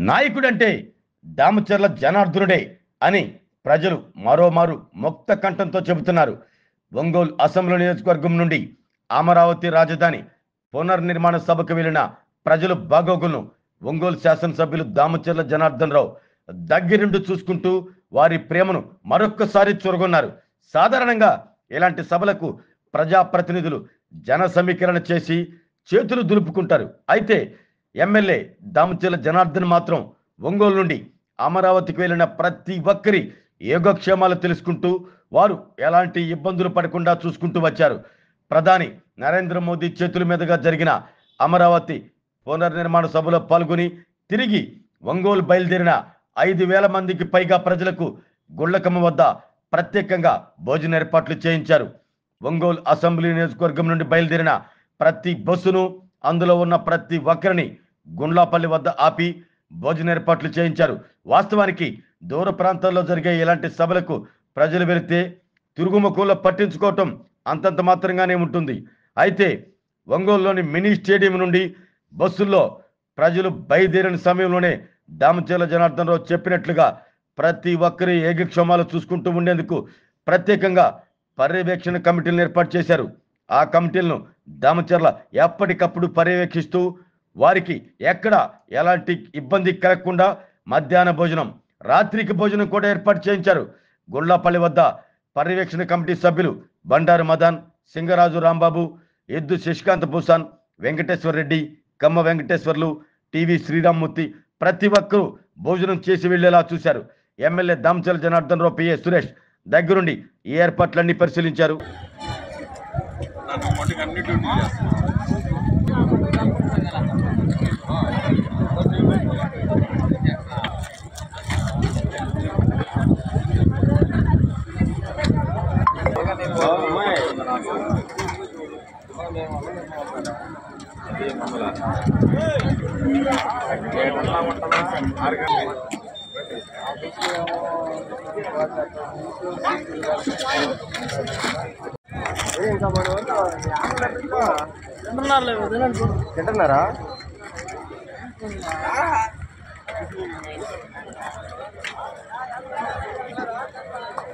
నాయకుడంటే దామచర్ల జనార్దనుడే అని ప్రజలు మరోమారు ముక్త కంఠంతో చెబుతున్నారు. ఒంగోలు అసెంబ్లీ నియోజకవర్గం నుండి అమరావతి రాజధాని పునర్నిర్మాణ సభకు వెళ్లిన ప్రజలు బాగోగులను ఒంగోలు శాసనసభ్యులు దామచర్ల జనార్దన్ రావు దగ్గరుండి చూసుకుంటూ వారి ప్రేమను మరొక్కసారి చూరగొన్నారు. సాధారణంగా ఇలాంటి సభలకు ప్రజాప్రతినిధులు జన సమీకరణ చేసి చేతులు దులుపుకుంటారు. అయితే ఎమ్మెల్యే దామచర్ల జనార్దన్ మాత్రం ఒంగోలు నుండి అమరావతికి వెళ్లిన ప్రతి ఒక్కరి యోగక్షేమాలు తెలుసుకుంటూ వారు ఎలాంటి ఇబ్బందులు పడకుండా చూసుకుంటూ వచ్చారు. ప్రధాని నరేంద్ర మోదీ చేతుల మీదుగా జరిగిన అమరావతి పునర్నిర్మాణ సభలో పాల్గొని తిరిగి ఒంగోలు బయలుదేరిన 5,000 మందికి పైగా ప్రజలకు గుళ్ళకమ్మ వద్ద ప్రత్యేకంగా భోజన ఏర్పాట్లు చేయించారు. ఒంగోలు అసెంబ్లీ నియోజకవర్గం నుండి బయలుదేరిన ప్రతి బస్సును అందులో ఉన్న ప్రతి ఒక్కరిని గుండ్లాపల్లి వద్ద ఆపి భోజన ఏర్పాట్లు చేయించారు. వాస్తవానికి దూర ప్రాంతాల్లో జరిగే ఇలాంటి సభలకు ప్రజలు వెళితే తిరుగుముఖంలో పట్టించుకోవటం అంతంత మాత్రంగానే ఉంటుంది. అయితే ఒంగోలులోని మినీ స్టేడియం నుండి బస్సుల్లో ప్రజలు బయలుదేరిన సమయంలోనే దామచర్ల జనార్దన్ రావు చెప్పినట్లుగా ప్రతి ఒక్కరి యోగక్షేమాలు చూసుకుంటూ ఉండేందుకు ప్రత్యేకంగా పర్యవేక్షణ కమిటీలను ఏర్పాటు చేశారు. ఆ కమిటీలను దామచర్ల ఎప్పటికప్పుడు పర్యవేక్షిస్తూ వారికి ఎక్కడ ఎలాంటి ఇబ్బంది కలగకుండా మధ్యాహ్న భోజనం, రాత్రికి భోజనం కూడా ఏర్పాటు చేయించారు. గుండ్లాపల్లి వద్ద పర్యవేక్షణ కమిటీ సభ్యులు బండారు మదన్, సింగరాజు రాంబాబు, ఎద్దు శశికాంత్ భూషాన్, వెంకటేశ్వర రెడ్డి, కమ్మ వెంకటేశ్వర్లు, టీవీ శ్రీరామ్మూర్తి ప్రతి ఒక్కరూ భోజనం చేసి వెళ్లేలా చూశారు. ఎమ్మెల్యే దామచర్ల జనార్దన్ రావు పిఏ సురేష్ దగ్గరుండి ఈ ఏర్పాట్లన్నీ పరిశీలించారు. తింటున్నారా?